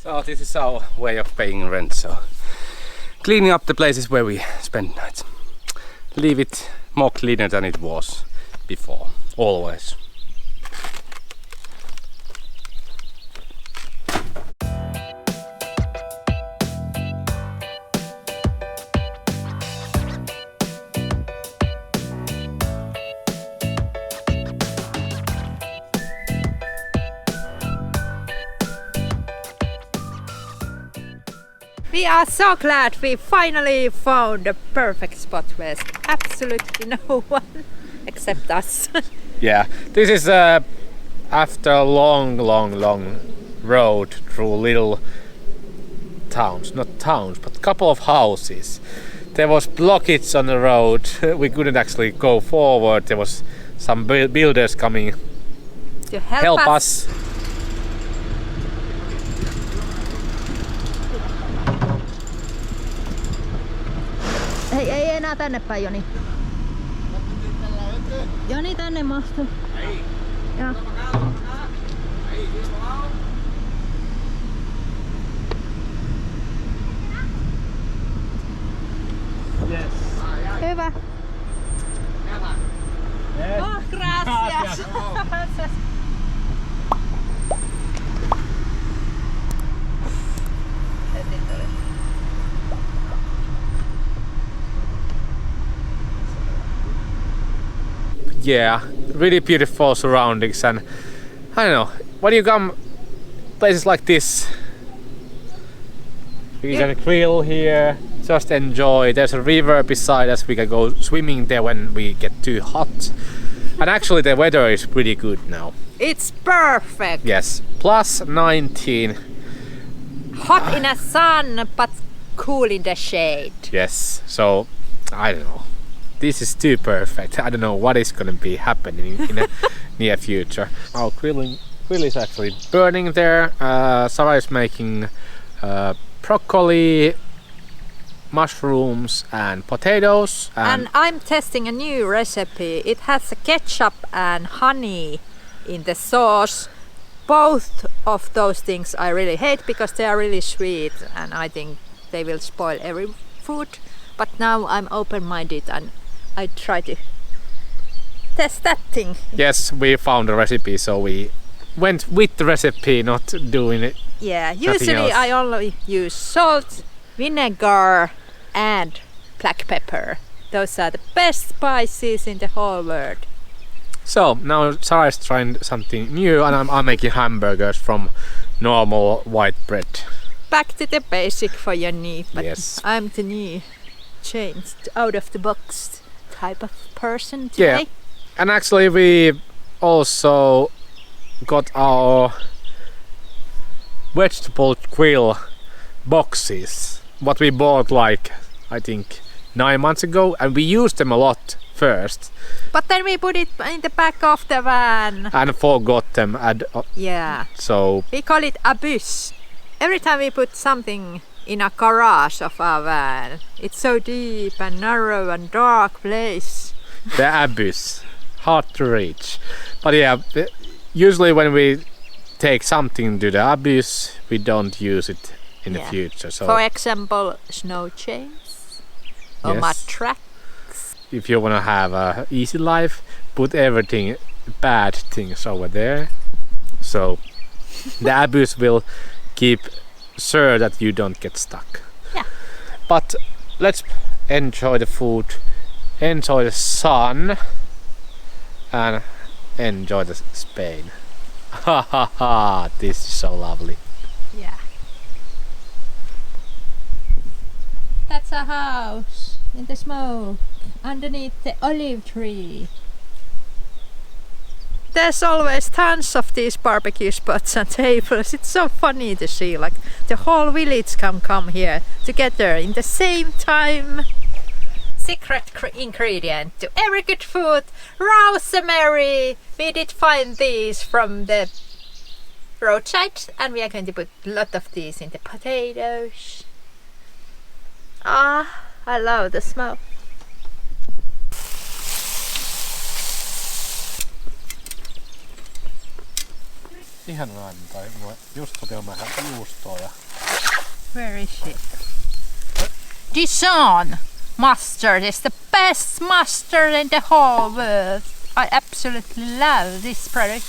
So this is our way of paying rent. So cleaning up the places where we spend nights. Leave it more cleaner than it was before, always. We are so glad we finally found a perfect spot where absolutely no one except us. Yeah, this is after a long road through little towns, not towns, but couple of houses. There was blockage on the road. We couldn't actually go forward. There was some builders coming to help us. Ei enää tänne päin, Joni. Joni, tänne mahtuu. Ja. Yes. Hyvä. Yes. Oh, gracias. Yeah, really beautiful surroundings, and I don't know, when you come places like this, you can grill here, just enjoy. There's a river beside us, we can go swimming there when we get too hot. And actually the weather is pretty good now. It's perfect. Yes, plus 19. Hot in the sun, but cool in the shade. Yes, so I don't know. This is too perfect. I don't know what is going to be happening in the near future. Our grill is actually burning there. Sarah is making broccoli, mushrooms and potatoes. And I'm testing a new recipe. It has a ketchup and honey in the sauce. Both of those things I really hate because they are really sweet and I think they will spoil every food. But now I'm open-minded and I try to test that thing. Yes, we found a recipe, so we went with the recipe, not doing it. Yeah, usually I only use salt, vinegar and black pepper. Those are the best spices in the whole world. So now Sarah is trying something new and I'm making hamburgers from normal white bread. Back to the basic for your need, but yes. I'm the new, changed, out of the box type of person today. Yeah, and actually we also got our vegetable grill boxes, what we bought like I think 9 months ago, and we used them a lot first. But then we put it in the back of the van and forgot them. Yeah. So we call it a bus. Every time we put something in a garage of our van, it's so deep and narrow and dark place. The abyss, hard to reach. But yeah, usually when we take something to the abyss, we don't use it in the future. So for example, snow chains or mud tracks. If you want to have a easy life, put everything bad things over there. So the abyss will keep sure that you don't get stuck. Yeah. But let's enjoy the food, enjoy the sun and enjoy the Spain. Ha ha ha, this is so lovely. Yeah. That's a house in the smoke underneath the olive tree. There's always tons of these barbecue spots and tables. It's so funny to see, like the whole village can come here together in the same time. Secret ingredient to every good food, rosemary. We did find these from the roadside and we are going to put a lot of these in the potatoes. Ah, I love the smell. Ihan aivan, tai just otin vähän juustoa ja... Where is she? Dijon mustard is the best mustard in the whole world. I absolutely love this product.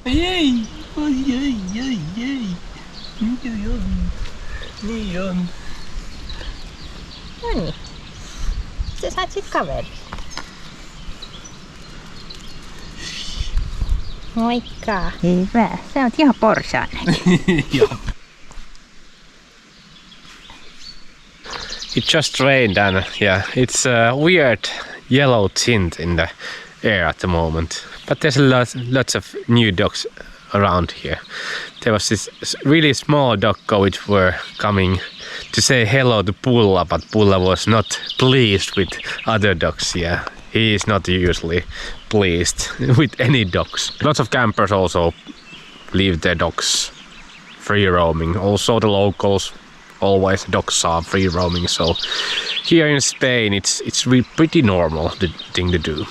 Ojej, ojej, ojej. Niin on. No niin. Sä saat sit kaveri. Moikka. Hyvä. Sä oot ihan porsainen. Joo. It just rained and yeah, it's a weird yellow tint in the air at the moment. But there's lots of new dogs around here. There was this really small doggo which were coming to say hello to Pulla, but Pulla was not pleased with other dogs. Yeah, he is not usually pleased with any dogs. Lots of campers also leave their dogs free roaming. Also the locals, always dogs are free roaming. So here in Spain it's pretty normal thing to do.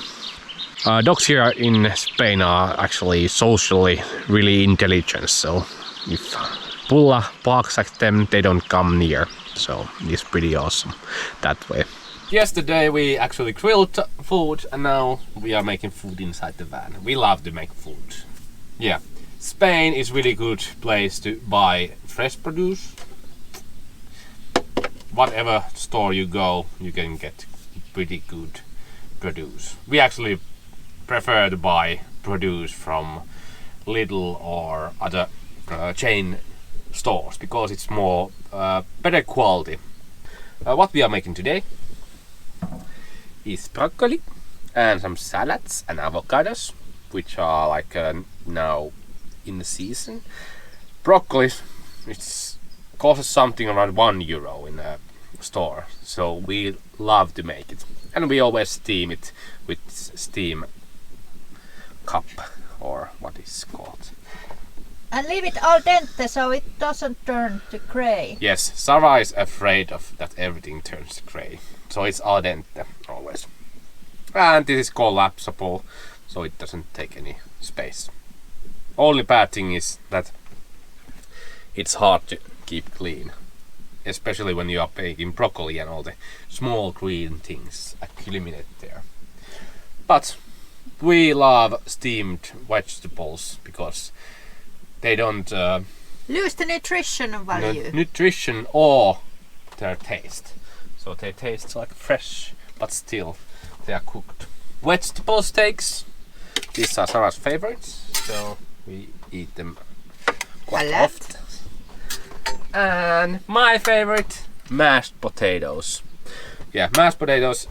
Dogs here in Spain are actually socially really intelligent, so if Pulla barks at them, they don't come near. So it's pretty awesome that way. Yesterday we actually grilled food and now we are making food inside the van. We love to make food. Yeah, Spain is really good place to buy fresh produce. Whatever store you go, you can get pretty good produce. We actually prefer to buy produce from Lidl or other chain stores because it's more better quality. What we are making today is broccoli and some salads and avocados, which are like now in the season. Broccoli, it costs something around €1 in a store, so we love to make it, and we always steam it with steam cup or what is called. And leave it al dente so it doesn't turn to grey. Yes, Sarah is afraid of that everything turns grey, so it's al dente always. And this is collapsible, so it doesn't take any space. Only bad thing is that it's hard to keep clean, especially when you are baking broccoli and all the small green things accumulate there. But we love steamed vegetables because they don't lose the nutrition value. Nutrition or their taste. So they taste like fresh, but still they are cooked. Vegetable steaks. These are Sarah's favorites, so we eat them quite often. And my favorite, mashed potatoes. Yeah, mashed potatoes.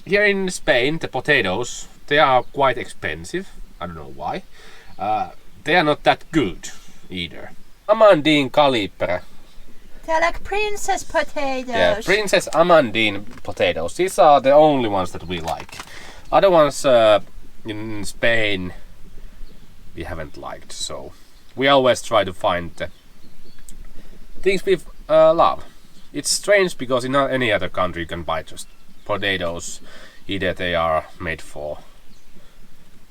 Here in Spain, the potatoes, they are quite expensive. I don't know why. They are not that good either. Amandine calibre. They're like princess potatoes. Yeah, Princess Amandine potatoes. These are the only ones that we like. Other ones in Spain we haven't liked. So we always try to find the things we love. It's strange because in any other country you can buy just potatoes. Either they are made for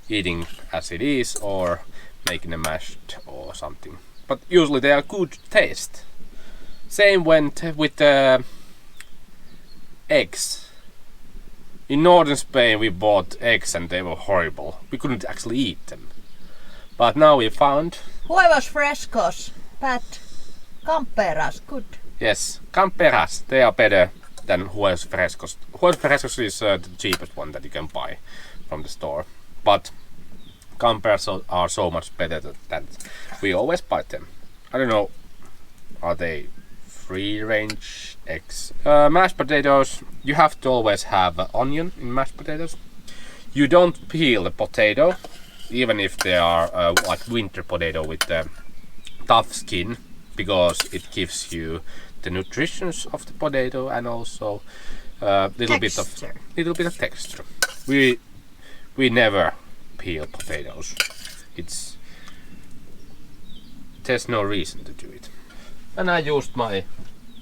eating as it is or making a mashed or something. But usually they are good taste. Same went with the eggs. In northern Spain we bought eggs and they were horrible. We couldn't actually eat them. But now we found Huevos frescos, but camperas, good. yes, camperas. They are better than huevos frescos. Huevos frescos is the cheapest one that you can buy from the store. But camperas are so much better that we always buy them. I don't know, are they free range eggs? Mashed potatoes, you have to always have onion in mashed potatoes. You don't peel the potato, even if they are like winter potato with the tough skin, because it gives you the nutritions of the potato and also little bit of texture. We never peel potatoes. There's no reason to do it. And I used my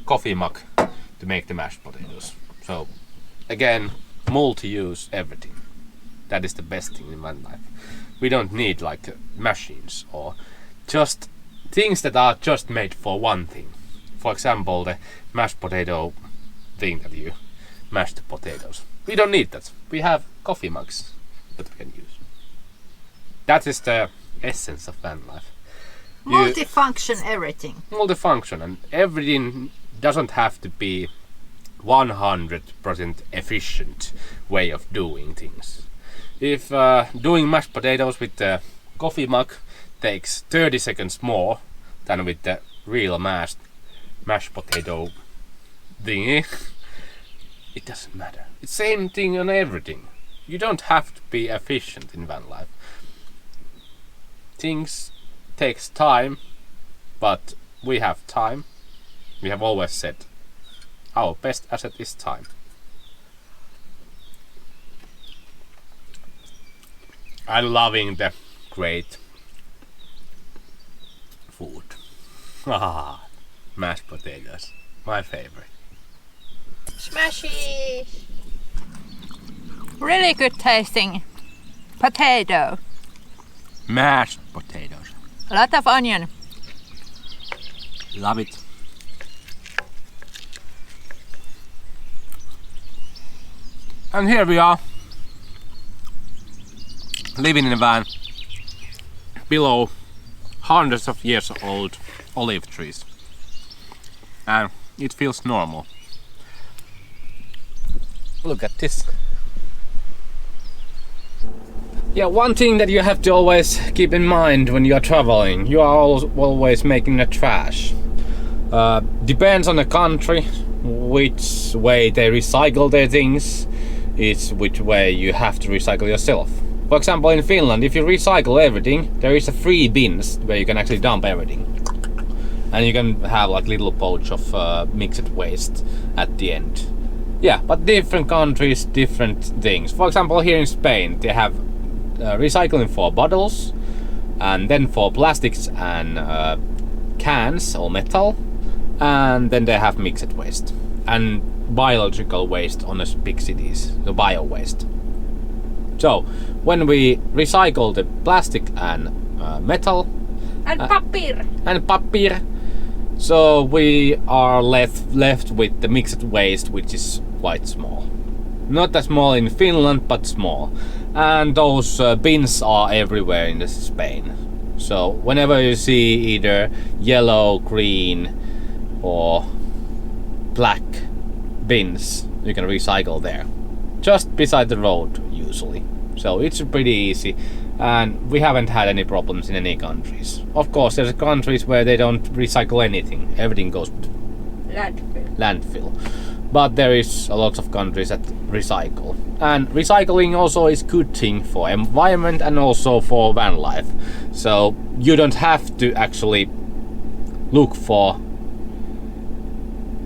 coffee mug to make the mashed potatoes. So again, multi-use everything. That is the best thing in van life. We don't need like machines or just things that are just made for one thing. For example, the mashed potato thing that you mash the potatoes. We don't need that. We have coffee mugs that we can use. That is the essence of van life. Multifunction everything. Multifunction, and everything doesn't have to be 100% efficient way of doing things. If doing mashed potatoes with the coffee mug takes 30 seconds more than with the real mashed potato thingy, it doesn't matter. It's same thing on everything. You don't have to be efficient in van life. Things takes time, but we have time. We have always said our best asset is time. I'm loving the great food. Mashed potatoes, my favorite. Smashy! Really good tasting potato. Mashed potatoes. A lot of onion. Love it. And here we are, living in a van below hundreds of years old olive trees, and it feels normal. Look at this. Yeah, one thing that you have to always keep in mind when you are traveling, you are always making the trash. Depends on the country, which way they recycle their things, it's which way you have to recycle yourself. For example, in Finland, if you recycle everything, there is a free bins where you can actually dump everything. And you can have like little pouch of mixed waste at the end. Yeah, but different countries, different things. For example, here in Spain, they have recycling for bottles, and then for plastics and cans or metal, and then they have mixed waste and biological waste on the big cities, the bio waste. So when we recycle the plastic and metal and papier, so we are left with the mixed waste, which is quite small. Not as small in Finland, but small. And those bins are everywhere in Spain. So whenever you see either yellow, green or black bins, you can recycle there. Just beside the road usually. So it's pretty easy, and we haven't had any problems in any countries. Of course, there's countries where they don't recycle anything. Everything goes to landfill. But there is a lot of countries that recycle. And recycling also is good thing for environment and also for van life. So you don't have to actually look for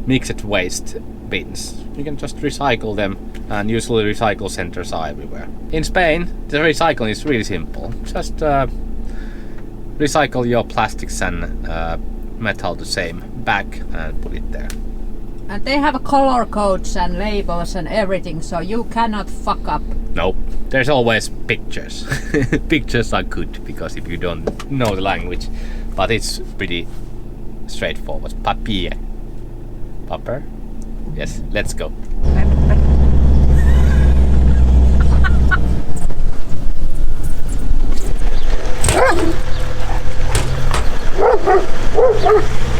mixed waste bins. You can just recycle them, and usually recycle centers are everywhere. In Spain, the recycling is really simple. Just recycle your plastics and metal the same bag and put it there. And they have color codes and labels and everything, so you cannot fuck up. Nope, there's always pictures. Pictures are good because if you don't know the language, but it's pretty straightforward. Papier. Paper? Yes, let's go.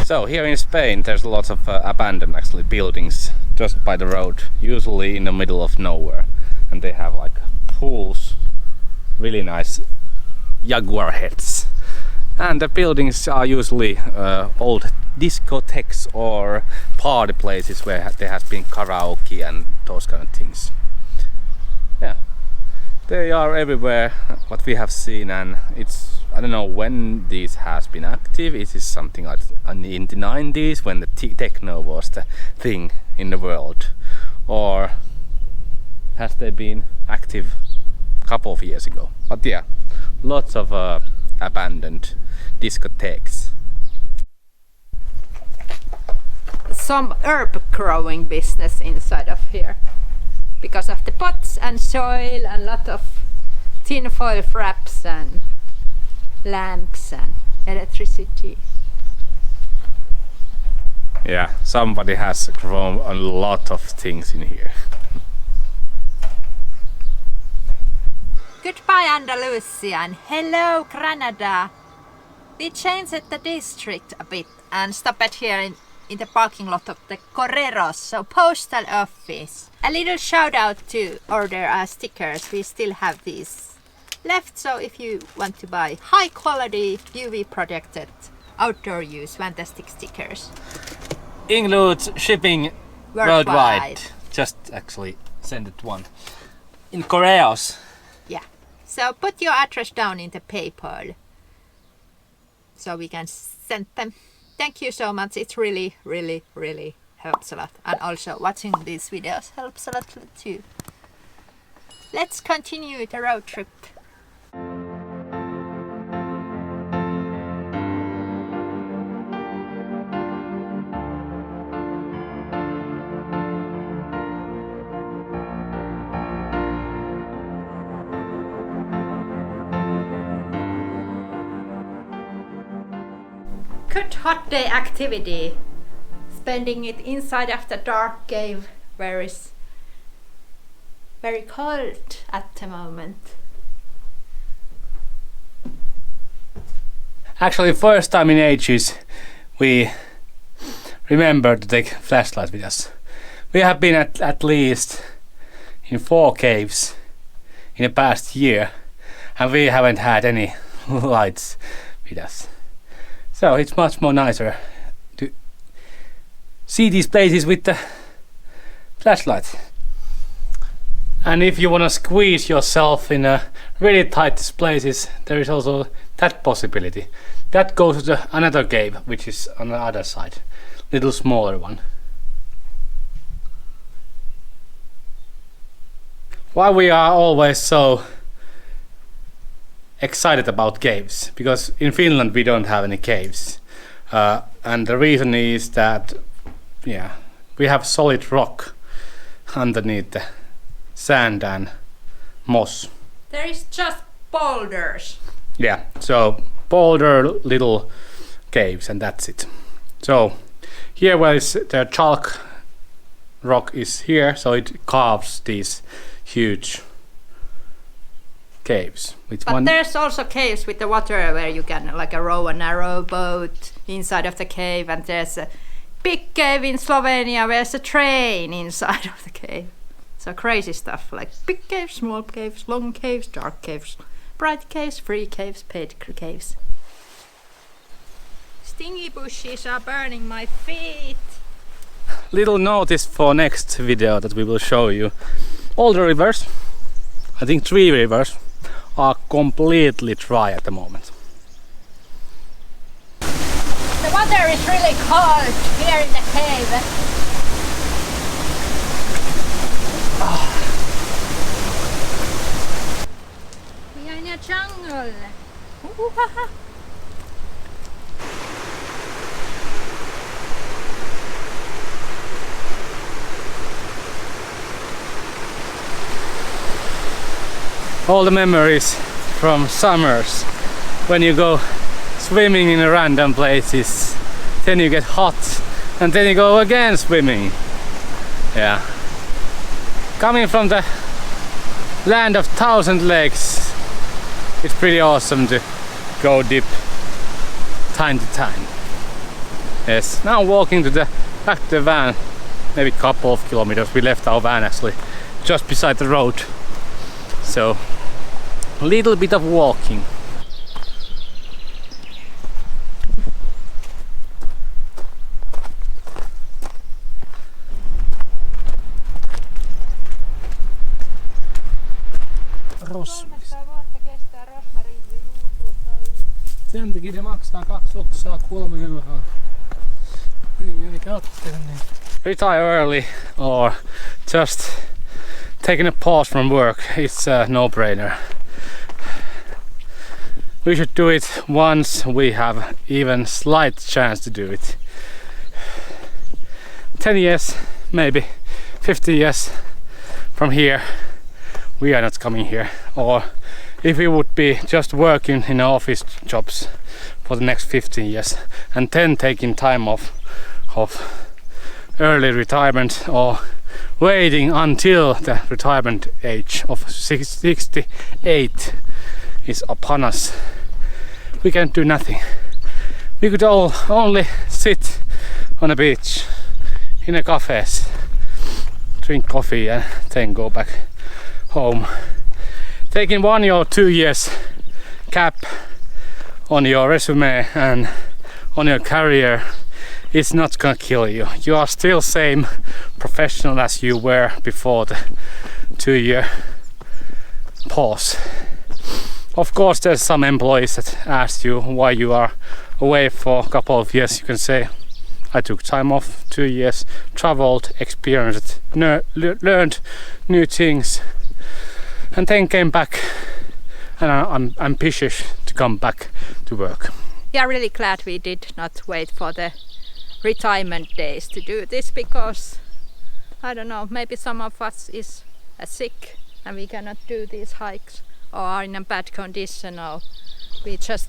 So here in Spain there's lots of abandoned actually buildings just by the road, usually in the middle of nowhere, and they have like pools, really nice jaguar heads And the buildings are usually old discotheques or party places where there has been karaoke and those kind of things. Yeah, they are everywhere what we have seen, and it's, I don't know when this has been active. Is this something like in the 90s when the techno was the thing in the world, or has they been active a couple of years ago? But yeah, lots of abandoned discotheques. Some herb growing business inside of here because of the pots and soil and lot of tin foil wraps and lamps and electricity. Yeah, somebody has grown a lot of things in here. Goodbye Andalusia and hello Granada. We changed the district a bit and stopped here in the parking lot of the Correros, so postal office. A little shout out to order stickers. We still have these left, so if you want to buy high quality UV protected outdoor use Vantastic stickers. Includes shipping Worldwide. Just actually send it one. In Correos. Yeah. So put your address down in the PayPal so we can send them. Thank you so much. It really, really, really helps a lot. And also watching these videos helps a lot too. Let's continue the road trip. Good hot day activity. Spending it inside of the dark cave where it's very cold at the moment. Actually, first time in ages we remembered to take flashlight with us. We have been at least in 4 caves in the past year, and we haven't had any lights with us. So it's much more nicer to see these places with the flashlight. And if you want to squeeze yourself in a really tight places, there is also that possibility. That goes to another cave, which is on the other side, little smaller one. Why we are always so excited about caves? Because in Finland we don't have any caves, and the reason is that we have solid rock underneath the sand and moss. There is just boulders. Yeah, so boulder little caves, and that's it. So here where is the chalk rock is here, so it carves these huge caves. But there's also caves with the water where you can like row a narrow boat inside of the cave, and there's a big cave in Slovenia where there's a train inside of the cave. So crazy stuff like big caves, small caves, long caves, dark caves, bright caves, free caves, paid caves. Stingy bushes are burning my feet. Little notice for next video that we will show you. All the rivers, I think 3 rivers, are completely dry at the moment. The water is really cold here in the cave. We are in a jungle. All the memories from summers when you go swimming in random places, then you get hot, and then you go again swimming. Yeah. Coming from the land of 1,000 lakes, it's pretty awesome to go deep time to time. Yes, now walking to the back to the van, maybe a couple of kilometers. We left our van actually just beside the road. So a little bit of walking. rosvissa. vuotta kestää rosmariini juutua tai... Sen takia ne maksaa 2 oksaa 3 euroa. Niin, eli kattele niin. Retire early or just taking a pause from work, it's a no-brainer. We should do it once we have even slight chance to do it. 10 years, maybe 50 years from here, we are not coming here. Or if we would be just working in office jobs for the next 15 years and then taking time off of early retirement or waiting until the retirement age of 68 is upon us, we can do nothing. We could all only sit on a beach, in a cafes, drink coffee and then go back home. Taking 1 or 2 years gap on your resume and on your career, it's not gonna kill you. You are still same professional as you were before the 2-year pause. Of course, there's some employees that ask you why you are away for a couple of years. You can say, I took time off 2 years, traveled, experienced, learned new things, and then came back, and I'm ambitious to come back to work. We are really glad we did not wait for the retirement days to do this, because I don't know, maybe some of us is sick and we cannot do these hikes, or are in a bad condition, or we just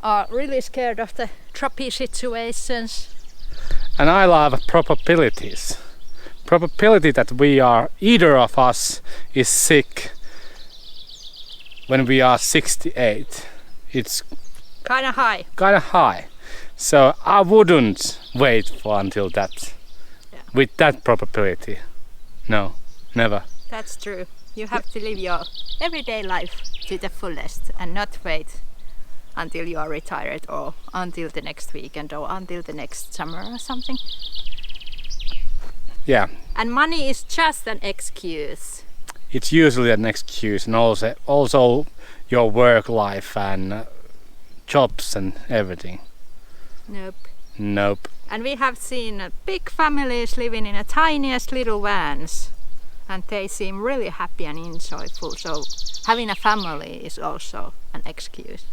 are really scared of the tropical situations. And I love probabilities. Probability that we are, either of us is sick when we are 68, it's Kinda high. kind of high. So I wouldn't wait for until that. Yeah. With that probability. No, never. That's true. You have to live your everyday life to the fullest and not wait until you are retired, or until the next weekend, or until the next summer or something. Yeah, And money is just an excuse. it's usually an excuse, and also your work life and jobs and everything. Nope. Nope. And we have seen big families living in a tiniest little vans, and they seem really happy and enjoyable. So having a family is also an excuse.